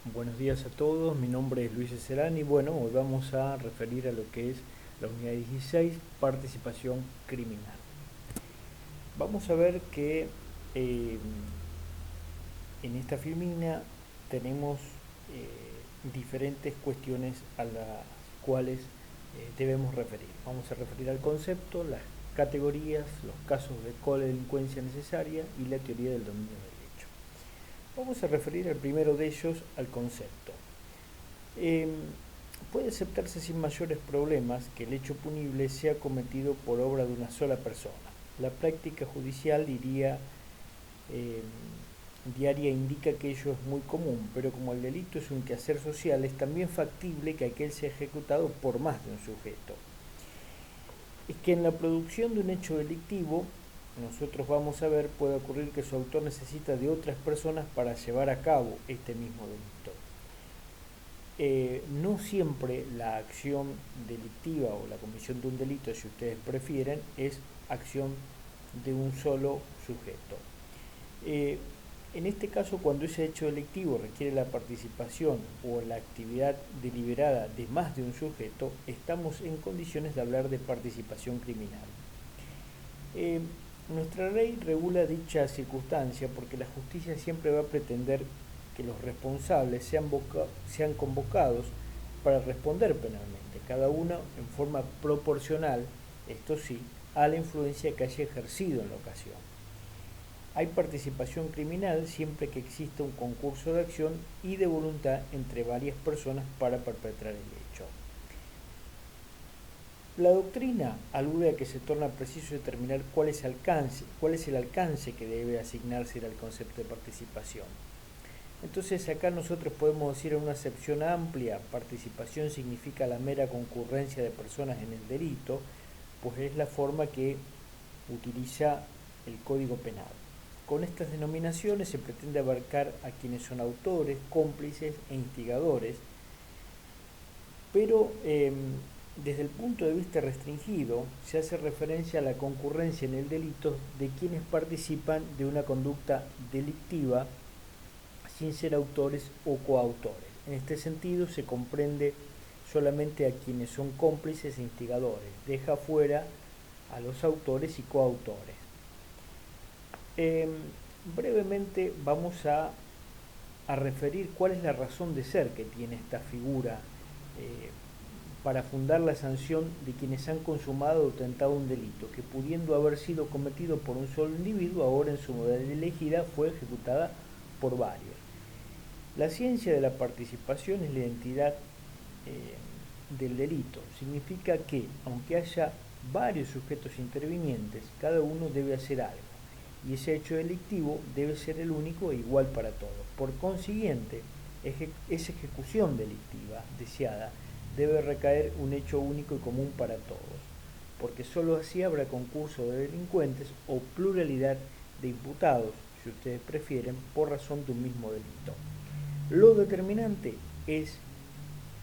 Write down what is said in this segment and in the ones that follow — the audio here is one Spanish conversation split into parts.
Buenos días a todos, mi nombre es Luis Serán y bueno, hoy vamos a referir a lo que es la unidad 16, participación criminal. Vamos a ver que eh, en esta filmina tenemos diferentes cuestiones a las cuales debemos referir. Vamos a referir al concepto, las categorías, los casos de codelincuencia necesaria y la teoría del dominio del hecho. Vamos a referir al primero de ellos, al concepto. Eh, Puede aceptarse sin mayores problemas que el hecho punible sea cometido por obra de una sola persona. La práctica judicial eh, diaria indica que ello es muy común, pero como el delito es un quehacer social, es también factible que aquel sea ejecutado por más de un sujeto. Es que en la producción de un hecho delictivo, nosotros vamos a ver, puede ocurrir que su autor necesita de otras personas para llevar a cabo este mismo delito. No siempre la acción delictiva o la comisión de un delito, si ustedes prefieren, es acción de un solo sujeto. Eh, en este caso, cuando ese hecho delictivo requiere la participación o la actividad deliberada de más de un sujeto, estamos en condiciones de hablar de participación criminal. Eh, Nuestra ley regula dicha circunstancia porque la justicia siempre va a pretender que los responsables sean convocados para responder penalmente, cada uno en forma proporcional, esto sí, a la influencia que haya ejercido en la ocasión. Hay participación criminal siempre que exista un concurso de acción y de voluntad entre varias personas para perpetrar el hecho. La doctrina alude a que se torna preciso determinar cuál es el alcance que debe asignarse al concepto de participación. Entonces acá nosotros podemos decir en una acepción amplia, participación significa la mera concurrencia de personas en el delito, pues es la forma que utiliza el Código Penal. Con estas denominaciones se pretende abarcar a quienes son autores, cómplices e instigadores, pero desde el punto de vista restringido se hace referencia a la concurrencia en el delito de quienes participan de una conducta delictiva sin ser autores o coautores. En este sentido se comprende solamente a quienes son cómplices e instigadores, deja fuera a los autores y coautores. Eh, Brevemente vamos a referir cuál es la razón de ser que tiene esta figura para fundar la sanción de quienes han consumado o tentado un delito, que pudiendo haber sido cometido por un solo individuo, ahora en su modalidad elegida fue ejecutada por varios. La ciencia de la participación es la identidad del delito. Significa que, aunque haya varios sujetos intervinientes, cada uno debe hacer algo. Y ese hecho delictivo debe ser el único e igual para todos. Por consiguiente, esa ejecución delictiva deseada debe recaer un hecho único y común para todos, porque sólo así habrá concurso de delincuentes o pluralidad de imputados, si ustedes prefieren, por razón de un mismo delito. Lo determinante es,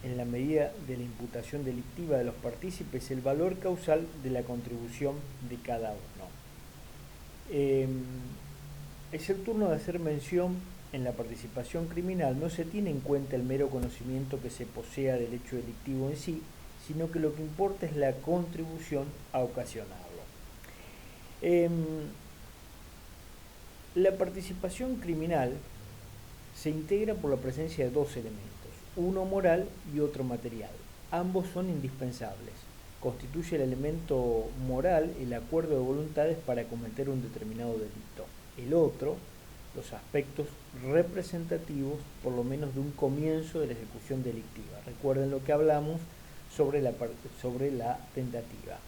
en la medida de la imputación delictiva de los partícipes, el valor causal de la contribución de cada uno. Es el turno de hacer mención. En la participación criminal no se tiene en cuenta el mero conocimiento que se posea del hecho delictivo en sí, sino que lo que importa es la contribución a ocasionarlo. La participación criminal se integra por la presencia de dos elementos, uno moral y otro material. Ambos son indispensables. Constituye el elemento moral el acuerdo de voluntades para cometer un determinado delito. El otro, los aspectos representativos, por lo menos de un comienzo de la ejecución delictiva. Recuerden lo que hablamos sobre la tentativa.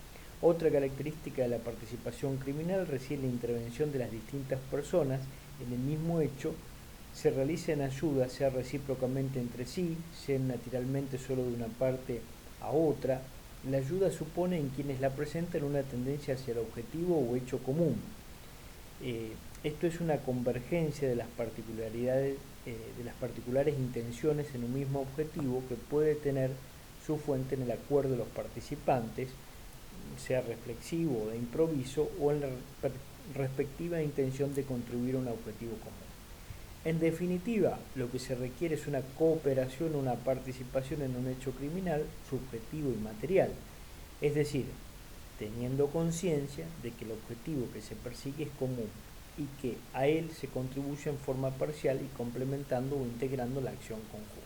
Otra característica de la participación criminal reside en la intervención de las distintas personas en el mismo hecho, se realiza en ayuda, sea recíprocamente entre sí, sea naturalmente solo de una parte a otra. La ayuda supone en quienes la presentan una tendencia hacia el objetivo o hecho común. Esto es una convergencia de las particularidades, de las particulares intenciones en un mismo objetivo que puede tener su fuente en el acuerdo de los participantes, sea reflexivo o de improviso, o en la respectiva intención de contribuir a un objetivo común. En definitiva, lo que se requiere es una cooperación, una participación en un hecho criminal subjetivo y material, es decir, teniendo conciencia de que el objetivo que se persigue es común y que a él se contribuye en forma parcial y complementando o integrando la acción conjunta.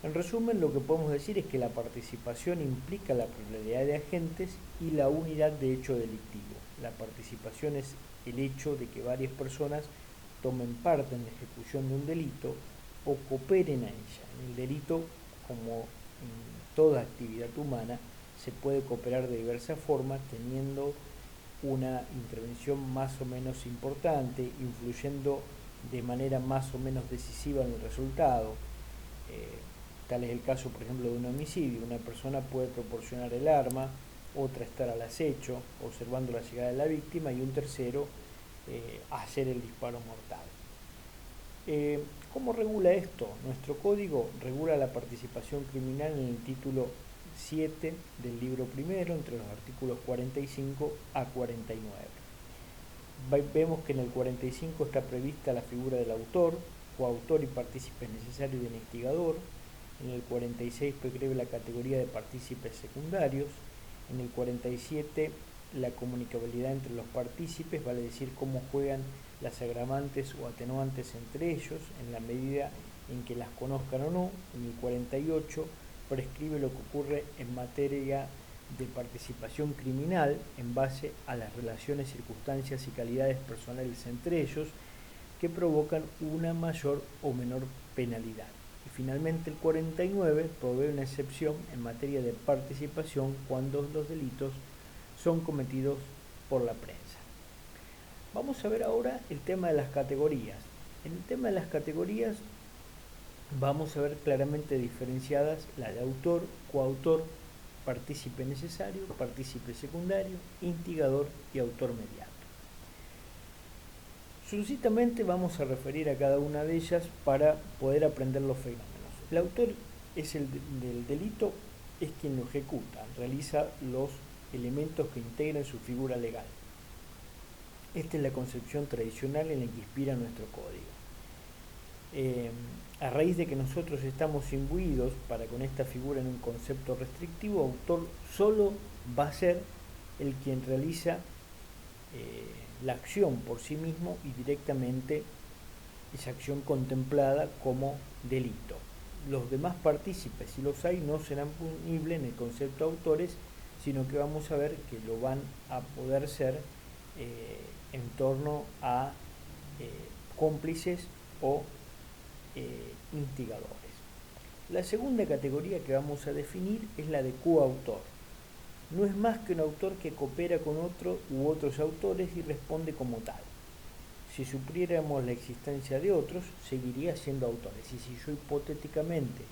En resumen, lo que podemos decir es que la participación implica la pluralidad de agentes y la unidad de hecho delictivo. La participación es el hecho de que varias personas tomen parte en la ejecución de un delito o cooperen a ella. En el delito, como en toda actividad humana, se puede cooperar de diversas formas, teniendo una intervención más o menos importante, influyendo de manera más o menos decisiva en el resultado. Tal es el caso, por ejemplo, de un homicidio. Una persona puede proporcionar el arma, otra estar al acecho, observando la llegada de la víctima, y un tercero hacer el disparo mortal. ¿Cómo regula esto? Nuestro código regula la participación criminal en el título 7 del libro primero, entre los artículos 45 a 49. Vemos que en el 45 está prevista la figura del autor, coautor y partícipe necesario del instigador. En el 46 prescribe la categoría de partícipes secundarios. En el 47 la comunicabilidad entre los partícipes, vale decir cómo juegan las agravantes o atenuantes entre ellos, en la medida en que las conozcan o no. En el 48 prescribe lo que ocurre en materia de participación criminal en base a las relaciones, circunstancias y calidades personales entre ellos que provocan una mayor o menor penalidad. Y finalmente el 49 provee una excepción en materia de participación cuando los delitos son cometidos por la prensa. Vamos a ver ahora el tema de las categorías. En el tema de las categorías vamos a ver claramente diferenciadas la de autor, coautor, partícipe necesario, partícipe secundario, instigador y autor mediato. Sucintamente vamos a referir a cada una de ellas para poder aprender los fenómenos. El autor es el del delito, es quien lo ejecuta, realiza los elementos que integran su figura legal. Esta es la concepción tradicional en la que inspira nuestro código. A raíz de que nosotros estamos imbuidos para con esta figura en un concepto restrictivo, autor solo va a ser el quien realiza la acción por sí mismo y directamente esa acción contemplada como delito. Los demás partícipes, si los hay, no serán punibles en el concepto de autores, sino que vamos a ver que lo van a poder ser en torno a cómplices o instigadores. La segunda categoría que vamos a definir es la de coautor. No es más que un autor que coopera con otro u otros autores y responde como tal. Si supiéramos la existencia de otros, seguiría siendo autores. Y si yo hipotéticamente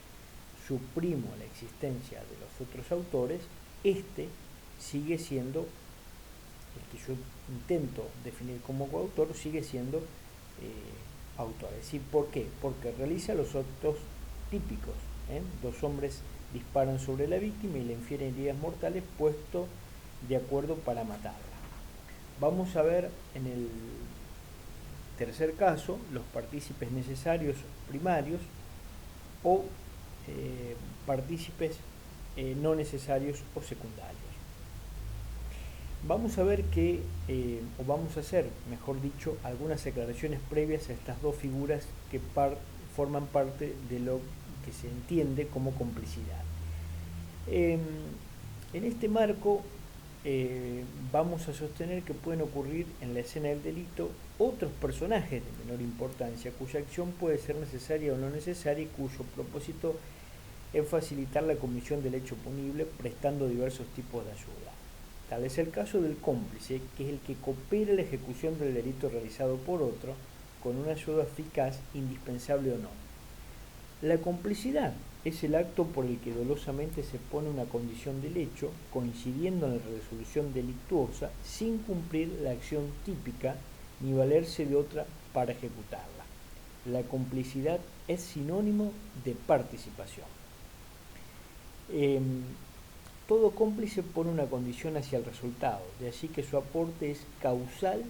suprimo la existencia de los otros autores, este sigue siendo, el que yo intento definir como coautor, sigue siendo autor. Es decir, ¿por qué? Porque realiza los actos típicos. Dos hombres disparan sobre la víctima y le infieren heridas mortales puesto de acuerdo para matarla. Vamos a ver en el tercer caso los partícipes necesarios primarios o partícipes no necesarios o secundarios. Vamos a ver o vamos a hacer, mejor dicho, algunas aclaraciones previas a estas dos figuras que forman parte de lo que se entiende como complicidad. En este marco vamos a sostener que pueden ocurrir en la escena del delito otros personajes de menor importancia cuya acción puede ser necesaria o no necesaria y cuyo propósito es facilitar la comisión del hecho punible prestando diversos tipos de ayuda. Tal es el caso del cómplice, que es el que coopera en la ejecución del delito realizado por otro con una ayuda eficaz, indispensable o no. La complicidad es el acto por el que dolosamente se pone una condición del hecho, coincidiendo en la resolución delictuosa, sin cumplir la acción típica ni valerse de otra para ejecutarla. La complicidad es sinónimo de participación. Todo cómplice pone una condición hacia el resultado, de allí que su aporte es causal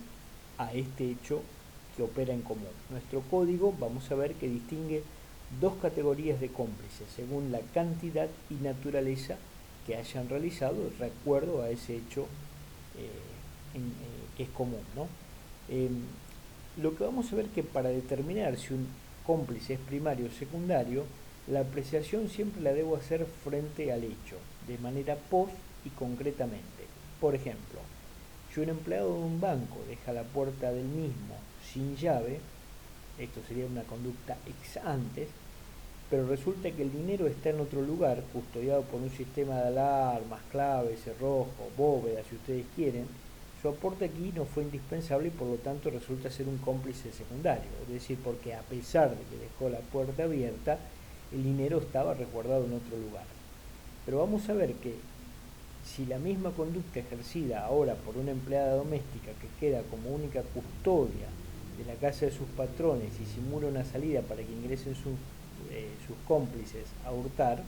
a este hecho que opera en común. Nuestro código vamos a ver que distingue dos categorías de cómplices según la cantidad y naturaleza que hayan realizado de acuerdo a ese hecho que es común, ¿no? Lo que vamos a ver que para determinar si un cómplice es primario o secundario, la apreciación siempre la debo hacer frente al hecho, de manera post y concretamente. Por ejemplo, si un empleado de un banco deja la puerta del mismo sin llave, esto sería una conducta ex antes, pero resulta que el dinero está en otro lugar, custodiado por un sistema de alarmas, claves, cerrojo, bóvedas, si ustedes quieren, su aporte aquí no fue indispensable y por lo tanto resulta ser un cómplice secundario, es decir, porque a pesar de que dejó la puerta abierta, el dinero estaba resguardado en otro lugar. Pero vamos a ver que si la misma conducta ejercida ahora por una empleada doméstica que queda como única custodia de la casa de sus patrones y simula una salida para que ingresen sus cómplices a hurtar,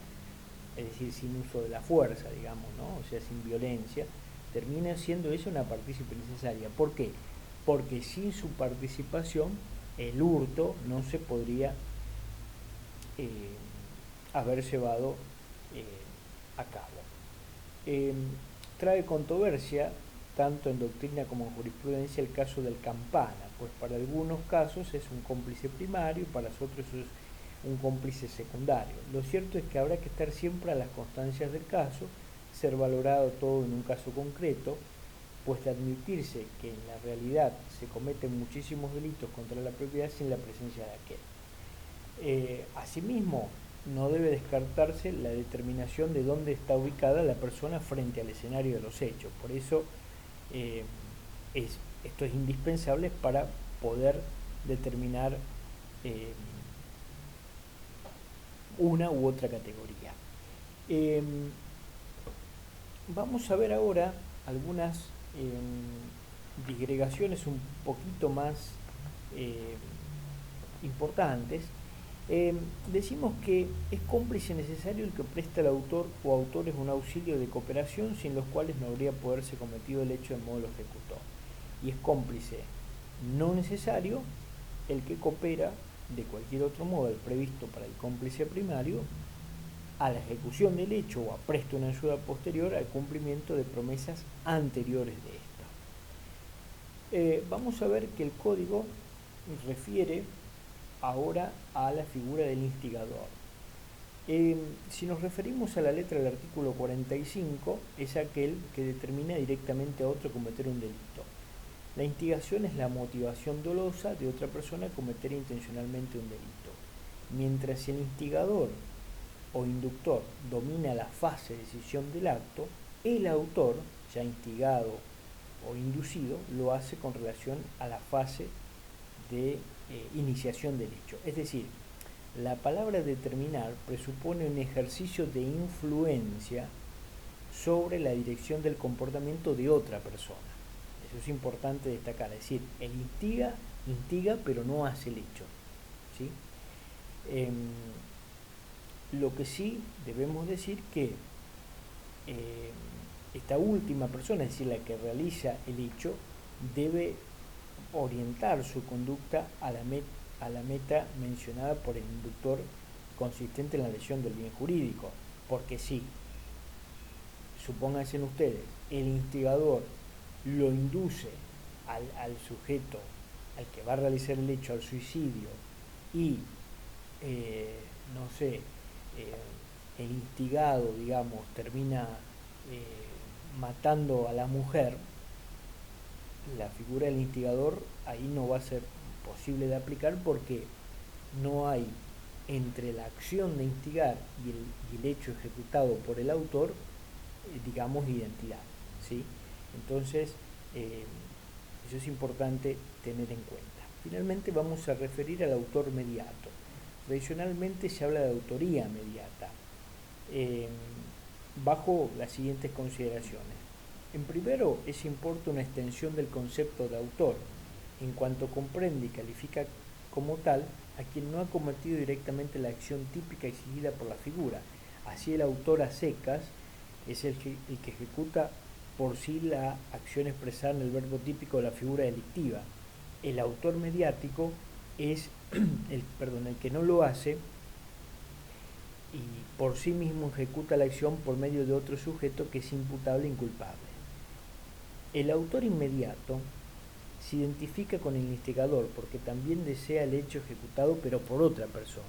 es decir, sin uso de la fuerza, digamos, ¿no? O sea, sin violencia, termina siendo eso una partícipe necesaria. ¿Por qué? Porque sin su participación el hurto no se podría haber llevado a cabo. Trae controversia tanto en doctrina como en jurisprudencia el caso del campana, pues para algunos casos es un cómplice primario y para otros es un cómplice secundario. Lo cierto es que habrá que estar siempre a las constancias del caso, ser valorado todo en un caso concreto, pues de admitirse que en la realidad se cometen muchísimos delitos contra la propiedad sin la presencia de aquel. Asimismo, no debe descartarse la determinación de dónde está ubicada la persona frente al escenario de los hechos. Por eso esto es indispensable para poder determinar una u otra categoría. Vamos a ver ahora algunas disgregaciones un poquito más importantes. Decimos que es cómplice necesario el que presta al autor o autores un auxilio de cooperación sin los cuales no habría poderse cometido el hecho de modo lo ejecutó. Y es cómplice no necesario el que coopera de cualquier otro modo al previsto para el cómplice primario a la ejecución del hecho o apresta una ayuda posterior al cumplimiento de promesas anteriores de esta. Vamos a ver que el código refiere ahora a la figura del instigador. Si nos referimos a la letra del artículo 45, es aquel que determina directamente a otro cometer un delito. La instigación es la motivación dolosa de otra persona a cometer intencionalmente un delito. Mientras el instigador o inductor domina la fase de decisión del acto, el autor, ya instigado o inducido, lo hace con relación a la fase de iniciación del hecho. Es decir, la palabra determinar presupone un ejercicio de influencia sobre la dirección del comportamiento de otra persona. Eso es importante destacar, es decir, él instiga pero no hace el hecho, ¿sí? Lo que sí debemos decir que esta última persona, es decir, la que realiza el hecho, debe orientar su conducta a la meta mencionada por el inductor consistente en la lesión del bien jurídico. Porque si, supónganse ustedes, el instigador lo induce al sujeto, al que va a realizar el hecho, al suicidio, y, no sé, el instigado, digamos, termina matando a la mujer, la figura del instigador ahí no va a ser posible de aplicar porque no hay entre la acción de instigar y el hecho ejecutado por el autor, digamos, identidad, ¿sí? Entonces, eso es importante tener en cuenta. Finalmente vamos a referir al autor mediato. Tradicionalmente se habla de autoría mediata, bajo las siguientes consideraciones. En primero, importa una extensión del concepto de autor, en cuanto comprende y califica como tal a quien no ha cometido directamente la acción típica exigida por la figura. Así el autor a secas es el que ejecuta por sí la acción expresada en el verbo típico de la figura delictiva. el autor mediático es el que no lo hace y por sí mismo ejecuta la acción por medio de otro sujeto que es imputable e inculpable. El autor inmediato se identifica con el instigador porque también desea el hecho ejecutado pero por otra persona.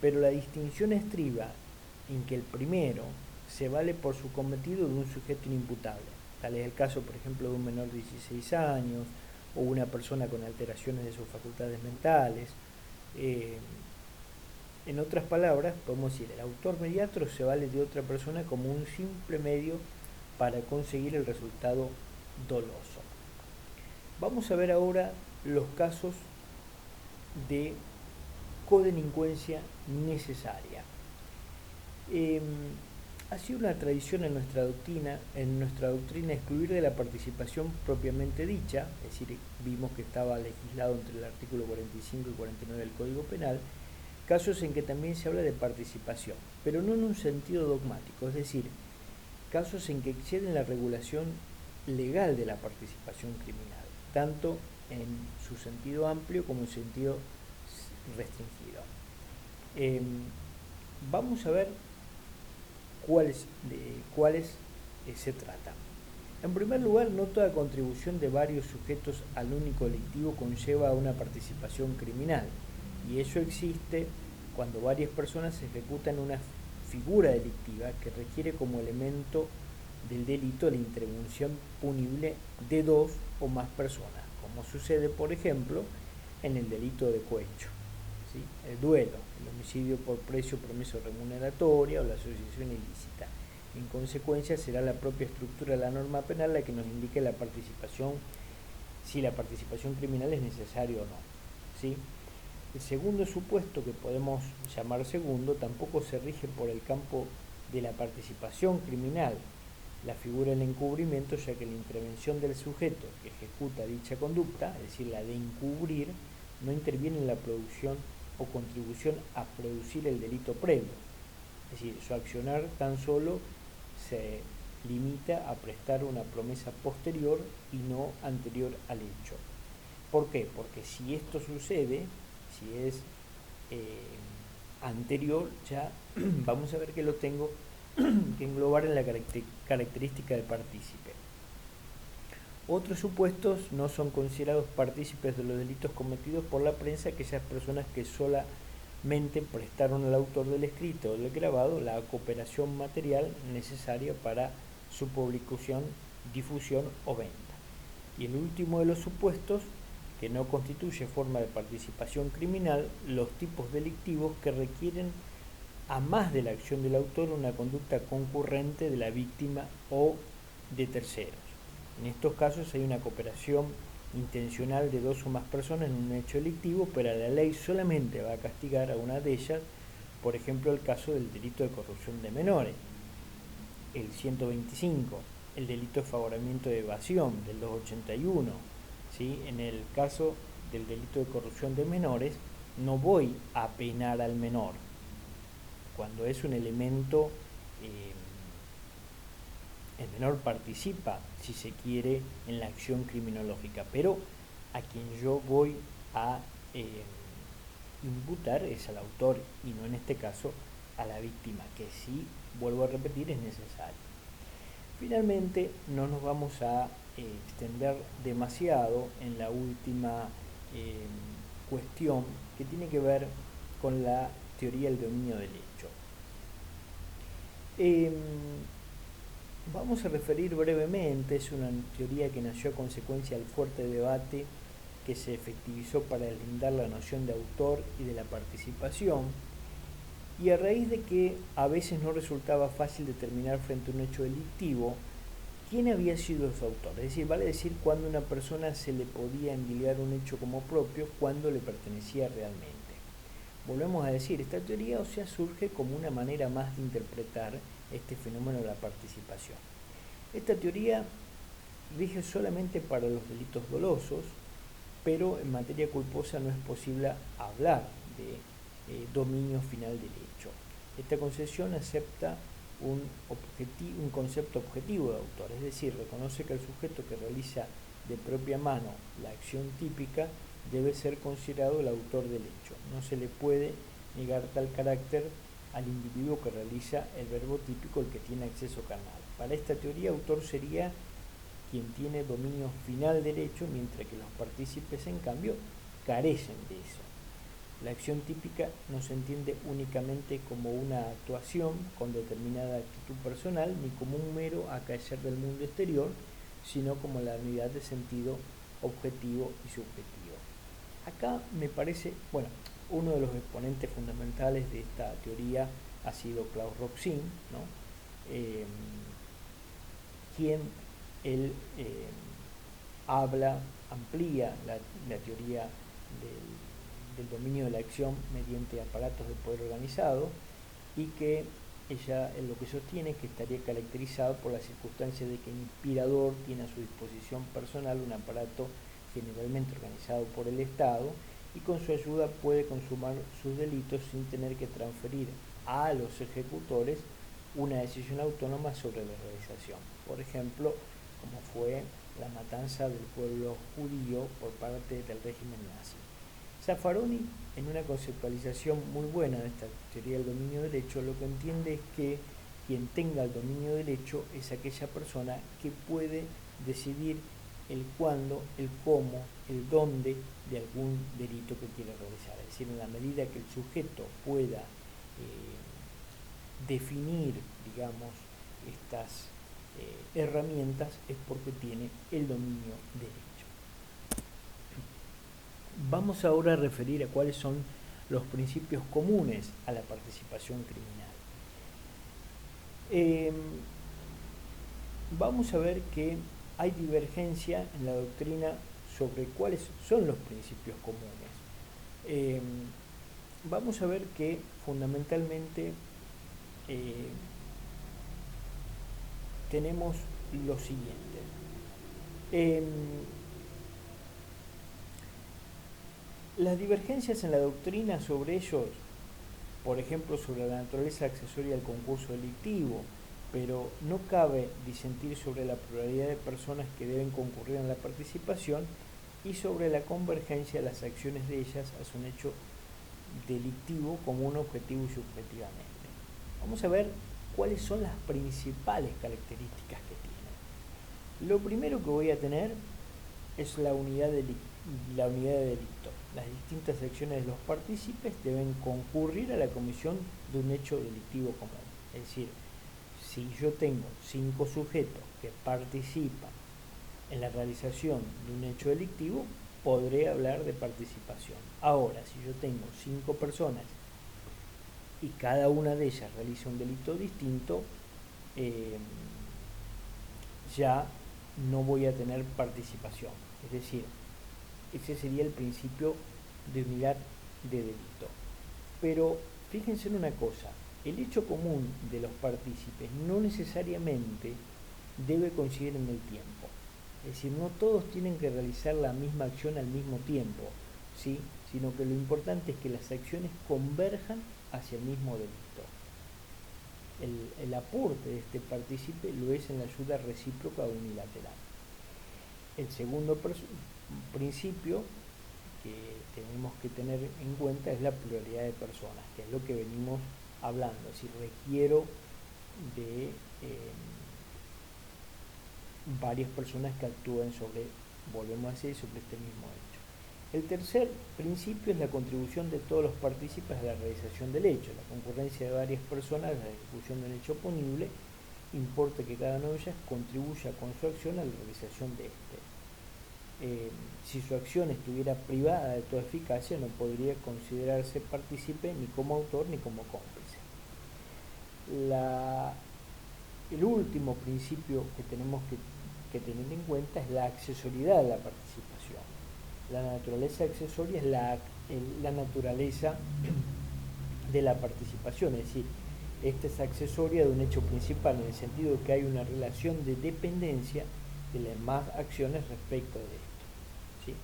Pero la distinción estriba en que el primero se vale por su cometido de un sujeto inimputable. Tal es el caso, por ejemplo, de un menor de 16 años o una persona con alteraciones de sus facultades mentales. En otras palabras, podemos decir, el autor mediátor se vale de otra persona como un simple medio para conseguir el resultado doloso. Vamos a ver ahora los casos de codelincuencia necesaria. Ha sido una tradición en nuestra doctrina excluir de la participación propiamente dicha, es decir, vimos que estaba legislado entre el artículo 45 y 49 del Código Penal, casos en que también se habla de participación, pero no en un sentido dogmático, es decir, casos en que exceden la regulación legal de la participación criminal, tanto en su sentido amplio como en su sentido restringido. Vamos a ver cuáles se tratan. En primer lugar, no toda contribución de varios sujetos al único delictivo conlleva una participación criminal, y eso existe cuando varias personas ejecutan una figura delictiva que requiere como elemento del delito la intervención punible de dos o más personas, como sucede, por ejemplo, en el delito de cohecho, ¿sí? El duelo, el homicidio por precio, promesa remuneratoria o la asociación ilícita. En consecuencia, será la propia estructura de la norma penal la que nos indique la participación, si la participación criminal es necesaria o no, ¿sí? El segundo supuesto, que podemos llamar segundo, tampoco se rige por el campo de la participación criminal, la figura del encubrimiento, ya que la intervención del sujeto que ejecuta dicha conducta, es decir, la de encubrir, no interviene en la producción o contribución a producir el delito previo. Es decir, su accionar tan solo se limita a prestar una promesa posterior y no anterior al hecho. ¿Por qué? Porque si esto sucede, si es anterior, ya vamos a ver que lo tengo que englobar en la característica del partícipe. Otros supuestos no son considerados partícipes de los delitos cometidos por la prensa aquellas personas que solamente prestaron al autor del escrito o del grabado la cooperación material necesaria para su publicación, difusión o venta. Y el último de los supuestos, que no constituye forma de participación criminal, los tipos delictivos que requieren, a más de la acción del autor, una conducta concurrente de la víctima o de terceros. En estos casos hay una cooperación intencional de dos o más personas en un hecho delictivo, pero la ley solamente va a castigar a una de ellas, por ejemplo, el caso del delito de corrupción de menores, el 125, el delito de favoramiento de evasión, del 281, ¿sí? En el caso del delito de corrupción de menores, no voy a penar al menor, cuando es un elemento, el menor participa, si se quiere, en la acción criminológica, pero a quien yo voy a imputar es al autor y no en este caso a la víctima, que sí, vuelvo a repetir, es necesario. Finalmente, no nos vamos a extender demasiado en la última cuestión, que tiene que ver con la teoría del dominio del hecho. Vamos a referir brevemente, es una teoría que nació a consecuencia del fuerte debate que se efectivizó para deslindar la noción de autor y de la participación, y a raíz de que a veces no resultaba fácil determinar frente a un hecho delictivo quién había sido su autor, es decir, vale decir cuándo a una persona se le podía endilgar un hecho como propio, cuándo le pertenecía realmente. Volvemos a decir, esta teoría, o sea, surge como una manera más de interpretar este fenómeno de la participación. Esta teoría rige solamente para los delitos dolosos, pero en materia culposa no es posible hablar de dominio final del hecho. Esta concesión acepta un concepto objetivo de autor, es decir, reconoce que el sujeto que realiza de propia mano la acción típica, debe ser considerado el autor del hecho. No se le puede negar tal carácter al individuo que realiza el verbo típico, el que tiene acceso carnal. Para esta teoría, autor sería quien tiene dominio final del hecho, mientras que los partícipes, en cambio, carecen de eso. La acción típica no se entiende únicamente como una actuación con determinada actitud personal, ni como un mero acaecer del mundo exterior, sino como la unidad de sentido objetivo y subjetivo. Acá me parece, bueno, uno de los exponentes fundamentales de esta teoría ha sido Klaus Roxin, ¿no? Quien él amplía la teoría del dominio de la acción mediante aparatos de poder organizado, y que ella lo que sostiene es que estaría caracterizado por la circunstancia de que el inspirador tiene a su disposición personal un aparato generalmente organizado por el Estado, y con su ayuda puede consumar sus delitos sin tener que transferir a los ejecutores una decisión autónoma sobre la realización. Por ejemplo, como fue la matanza del pueblo judío por parte del régimen nazi. Zaffaroni, en una conceptualización muy buena de esta teoría del dominio del hecho, lo que entiende es que quien tenga el dominio del hecho es aquella persona que puede decidir el cuándo, el cómo, el dónde de algún delito que quiere realizar. Es decir, en la medida que el sujeto pueda definir, digamos, estas herramientas, es porque tiene el dominio del hecho. Vamos ahora a referir a cuáles son los principios comunes a la participación criminal. Vamos a ver que hay divergencia en la doctrina sobre cuáles son los principios comunes. Vamos a ver que fundamentalmente tenemos lo siguiente. Las divergencias en la doctrina sobre ellos, por ejemplo, sobre la naturaleza accesoria del concurso delictivo, pero no cabe disentir sobre la pluralidad de personas que deben concurrir en la participación y sobre la convergencia de las acciones de ellas hacia un hecho delictivo como un objetivo y subjetivamente. Vamos a ver cuáles son las principales características que tienen. Lo primero que voy a tener es la unidad de delito. Las distintas acciones de los partícipes deben concurrir a la comisión de un hecho delictivo común. Es decir, si yo tengo 5 sujetos que participan en la realización de un hecho delictivo, podré hablar de participación. Ahora, si yo tengo 5 personas y cada una de ellas realiza un delito distinto, ya no voy a tener participación. Es decir, ese sería el principio de unidad de delito. Pero fíjense en una cosa, el hecho común de los partícipes no necesariamente debe coincidir en el tiempo. Es decir, no todos tienen que realizar la misma acción al mismo tiempo, ¿sí? Sino que lo importante es que las acciones converjan hacia el mismo delito. El aporte de este partícipe lo es en la ayuda recíproca unilateral. El segundo principio que tenemos que tener en cuenta es la pluralidad de personas, que es lo que venimos hablando. Es decir, requiero de varias personas que actúen sobre, volvemos a decir, sobre este mismo hecho. El tercer principio es la contribución de todos los partícipes a la realización del hecho. La concurrencia de varias personas a la ejecución del hecho punible importa que cada una de ellas contribuya con su acción a la realización de este. Si su acción estuviera privada de toda eficacia, no podría considerarse partícipe ni como autor ni como cómplice. El último principio que tenemos que tener en cuenta es la accesoriedad de la participación. La naturaleza accesoria es la naturaleza de la participación, es decir, esta es accesoria de un hecho principal, en el sentido de que hay una relación de dependencia de las demás acciones respecto de esto, ¿sí?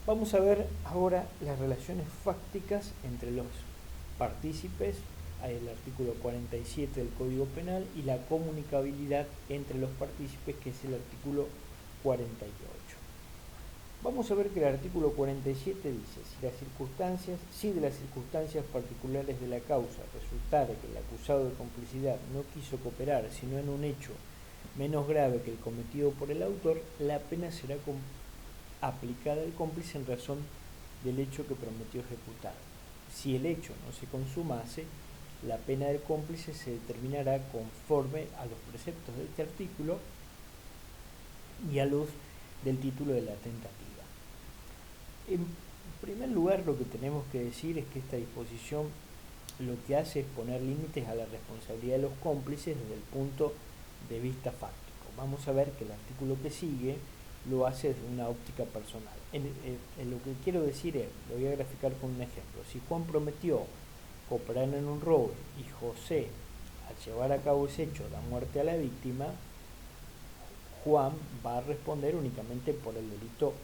Vamos a ver ahora las relaciones fácticas entre los partícipes, el artículo 47 del Código Penal, y la comunicabilidad entre los partícipes, que es el artículo 48. Vamos a ver que el artículo 47 dice: si de las circunstancias particulares de la causa resultare que el acusado de complicidad no quiso cooperar sino en un hecho menos grave que el cometido por el autor, la pena será aplicada al cómplice en razón del hecho que prometió ejecutar. Si el hecho no se consumase, la pena del cómplice se determinará conforme a los preceptos de este artículo y a los del título de la tentativa. En primer lugar, lo que tenemos que decir es que esta disposición lo que hace es poner límites a la responsabilidad de los cómplices desde el punto de vista fáctico. Vamos a ver que el artículo que sigue lo hace desde una óptica personal. Lo que quiero decir es, lo voy a graficar con un ejemplo. Si Juan prometió cooperar en un robo y José, al llevar a cabo ese hecho, da muerte a la víctima, Juan va a responder únicamente por el delito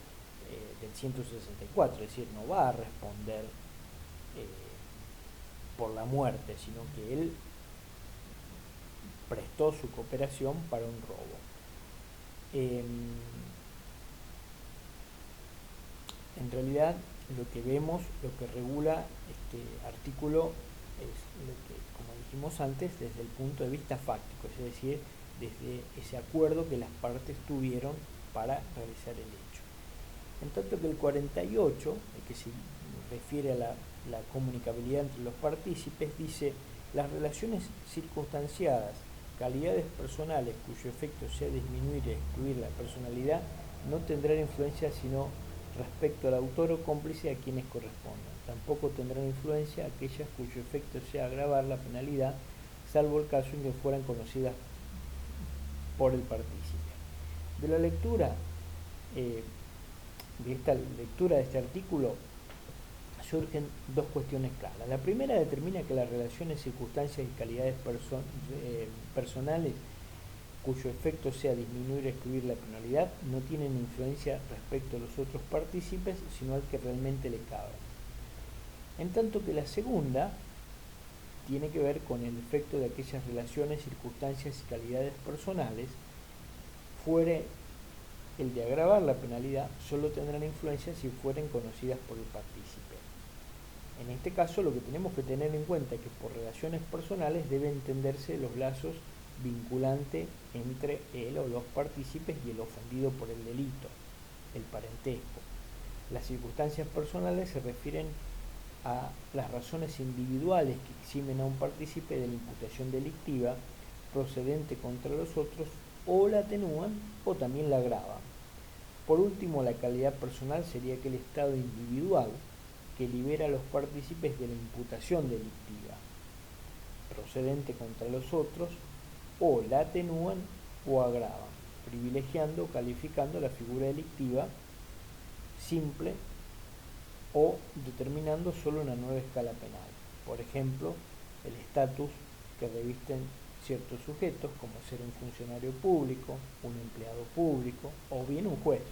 del 164, es decir, no va a responder por la muerte, sino que él prestó su cooperación para un robo. En realidad, lo que vemos, lo que regula este artículo es lo que, como dijimos antes, desde el punto de vista fáctico, es decir, desde ese acuerdo que las partes tuvieron para realizar el hecho. En tanto que el 48, el que se refiere a la comunicabilidad entre los partícipes, dice: las relaciones circunstanciadas, calidades personales cuyo efecto sea disminuir y excluir la personalidad, no tendrán influencia sino respecto al autor o cómplice a quienes correspondan. Tampoco tendrán influencia aquellas cuyo efecto sea agravar la penalidad, salvo el caso en que fueran conocidas por el partícipe. De la lectura de esta lectura de este artículo surgen dos cuestiones claras. La primera determina que las relaciones, circunstancias y calidades personales cuyo efecto sea disminuir o excluir la penalidad no tienen influencia respecto a los otros partícipes, sino al que realmente le cabe. En tanto que la segunda tiene que ver con el efecto de aquellas relaciones, circunstancias y calidades personales, fuere el de agravar la penalidad, solo tendrán influencia si fueren conocidas por el partícipe. En este caso, lo que tenemos que tener en cuenta es que por relaciones personales deben entenderse los lazos vinculantes entre él o los partícipes y el ofendido por el delito, el parentesco. Las circunstancias personales se refieren a las razones individuales que eximen a un partícipe de la imputación delictiva procedente contra los otros, o la atenúan o también la agravan. Por último, la calidad personal sería aquel estado individual que libera a los partícipes de la imputación delictiva procedente contra los otros, o la atenúan o agravan, privilegiando o calificando la figura delictiva simple o determinando solo una nueva escala penal. Por ejemplo, el estatus que revisten ciertos sujetos, como ser un funcionario público, un empleado público o bien un juez.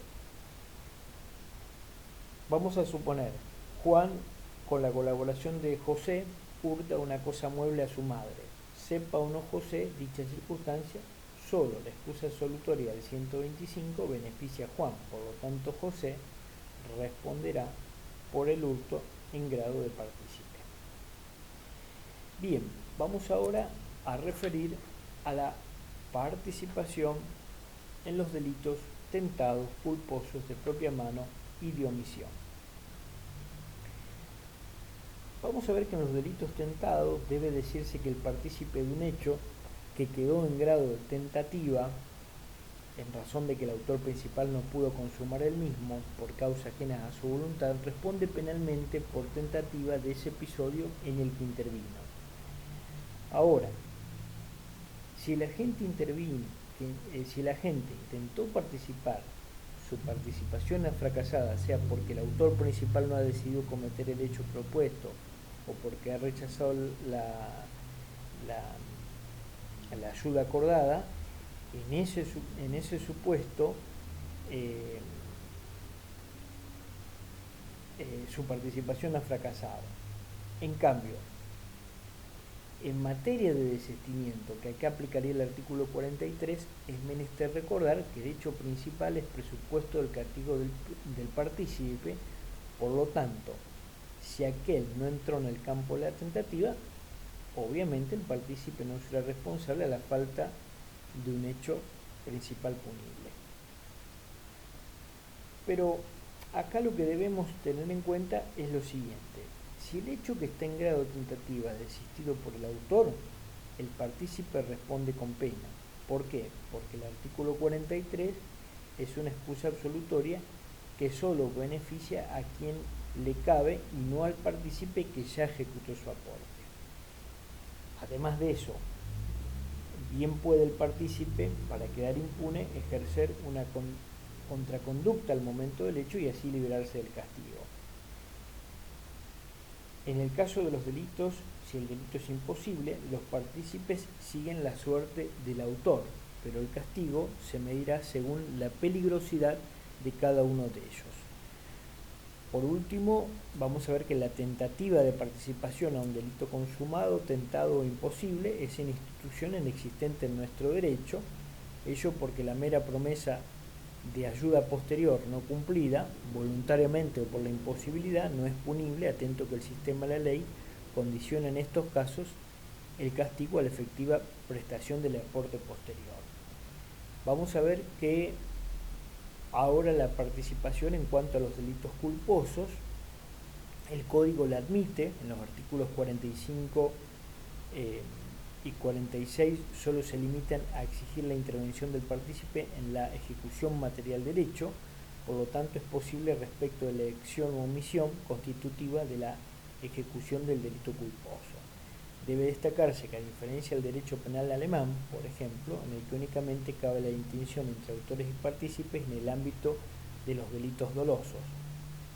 Vamos a suponer, Juan, con la colaboración de José, hurta una cosa mueble a su madre. Sepa o no José dicha circunstancia, solo la excusa solutoria del 125 beneficia a Juan, por lo tanto José responderá por el hurto en grado de partícipe. Bien, vamos ahora a referir a la participación en los delitos tentados, culposos, de propia mano y de omisión. Vamos a ver que en los delitos tentados debe decirse que el partícipe de un hecho que quedó en grado de tentativa, en razón de que el autor principal no pudo consumar el mismo por causa ajena a su voluntad, responde penalmente por tentativa de ese episodio en el que intervino. Ahora, si el agente intentó participar, su participación es fracasada, sea porque el autor principal no ha decidido cometer el hecho propuesto o porque ha rechazado la ayuda acordada, en ese supuesto su participación ha fracasado. En cambio, En materia de desistimiento, que acá aplicaría el artículo 43, es menester recordar que el hecho principal es presupuesto del castigo del partícipe. Por lo tanto, si aquel no entró en el campo de la tentativa, obviamente el partícipe no será responsable a la falta de un hecho principal punible. Pero acá lo que debemos tener en cuenta es lo siguiente: si el hecho que está en grado de tentativa es desistido por el autor, el partícipe responde con pena. ¿Por qué? Porque el artículo 43 es una excusa absolutoria que solo beneficia a quien le cabe y no al partícipe que ya ejecutó su aporte. Además de eso, bien puede el partícipe, para quedar impune, ejercer una contraconducta al momento del hecho y así liberarse del castigo. En el caso de los delitos, si el delito es imposible, los partícipes siguen la suerte del autor, pero el castigo se medirá según la peligrosidad de cada uno de ellos. Por último, vamos a ver que la tentativa de participación a un delito consumado, tentado o imposible es una institución inexistente en nuestro derecho, ello porque la mera promesa de ayuda posterior no cumplida, voluntariamente o por la imposibilidad, no es punible, atento que el sistema de la ley condiciona en estos casos el castigo a la efectiva prestación del aporte posterior. Vamos a ver que ahora la participación en cuanto a los delitos culposos, el Código la admite. En los artículos 45 y 46 solo se limitan a exigir la intervención del partícipe en la ejecución material del hecho, por lo tanto es posible respecto de la elección o omisión constitutiva de la ejecución del delito culposo. Debe destacarse que, a diferencia del derecho penal alemán, por ejemplo, en el que únicamente cabe la distinción entre autores y partícipes en el ámbito de los delitos dolosos,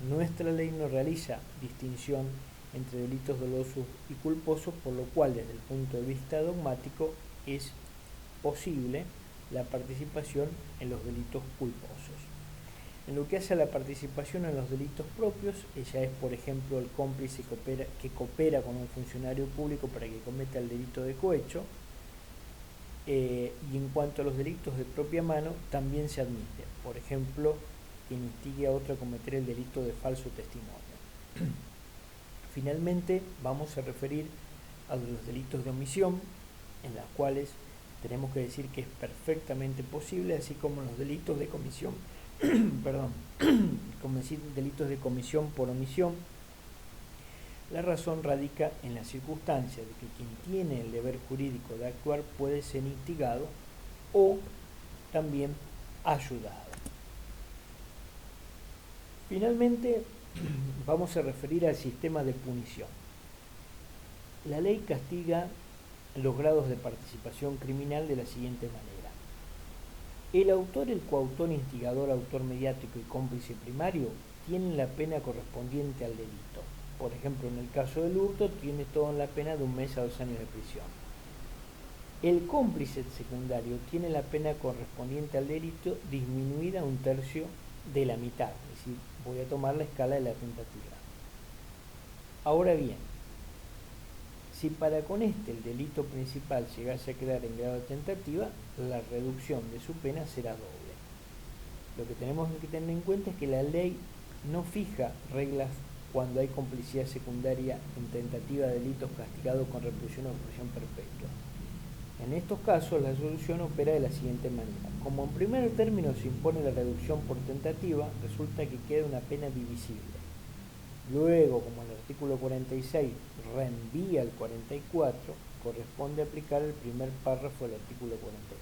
nuestra ley no realiza distinción entre delitos dolosos y culposos, por lo cual, desde el punto de vista dogmático, es posible la participación en los delitos culposos. En lo que hace a la participación en los delitos propios, ella es, por ejemplo, el cómplice que coopera con un funcionario público para que cometa el delito de cohecho, y en cuanto a los delitos de propia mano, también se admite, por ejemplo, quien instigue a otro a cometer el delito de falso testimonio. Finalmente, vamos a referir a los delitos de omisión, en los cuales tenemos que decir que es perfectamente posible, así como los delitos de comisión perdón, como decir, delitos de comisión por omisión. La razón radica en la circunstancia de que quien tiene el deber jurídico de actuar puede ser instigado o también ayudado. Finalmente, vamos a referir al sistema de punición. La ley castiga los grados de participación criminal de la siguiente manera. El autor, el coautor, instigador, autor mediático y cómplice primario tienen la pena correspondiente al delito. Por ejemplo, en el caso del hurto, tiene toda la pena de 1 mes a 2 años de prisión. El cómplice secundario tiene la pena correspondiente al delito disminuida a 1/3 de la mitad, es decir, voy a tomar la escala de la tentativa. Ahora bien, si para con este el delito principal llegase a quedar en grado de tentativa, la reducción de su pena será doble. Lo que tenemos que tener en cuenta es que la ley no fija reglas cuando hay complicidad secundaria en tentativa de delitos castigados con reclusión o prisión perpetua. En estos casos, la solución opera de la siguiente manera. Como en primer término se impone la reducción por tentativa, resulta que queda una pena divisible. Luego, como el artículo 46 reenvía al 44, corresponde aplicar el primer párrafo del artículo 44.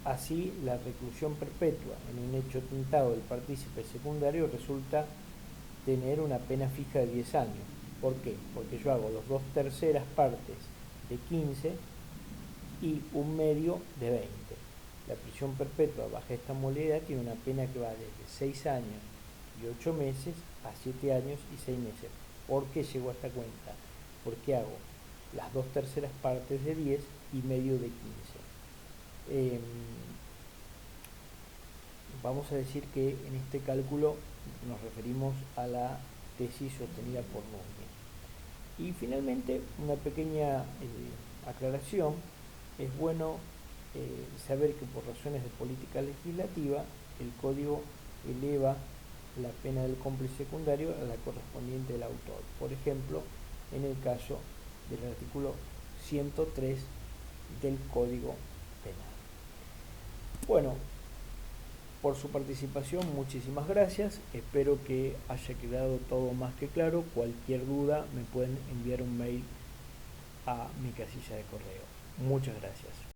Así, la reclusión perpetua en un hecho tentado del partícipe secundario resulta tener una pena fija de 10 años. ¿Por qué? Porque yo hago los 2/3 partes de 15 y 1/2 de 20. La prisión perpetua bajo esta modalidad tiene una pena que va desde 6 años y 8 meses a 7 años y 6 meses. ¿Por qué llego a esta cuenta? Porque hago las 2/3 partes de 10 y medio de 15. Vamos a decir que en este cálculo nos referimos a la tesis sostenida por Núñez. Y finalmente, una pequeña aclaración: es bueno saber que por razones de política legislativa el código eleva la pena del cómplice secundario a la correspondiente del autor. Por ejemplo, en el caso del artículo 103 del Código Penal. Bueno, por su participación, muchísimas gracias. Espero que haya quedado todo más que claro. Cualquier duda me pueden enviar un mail a mi casilla de correo. Muchas gracias.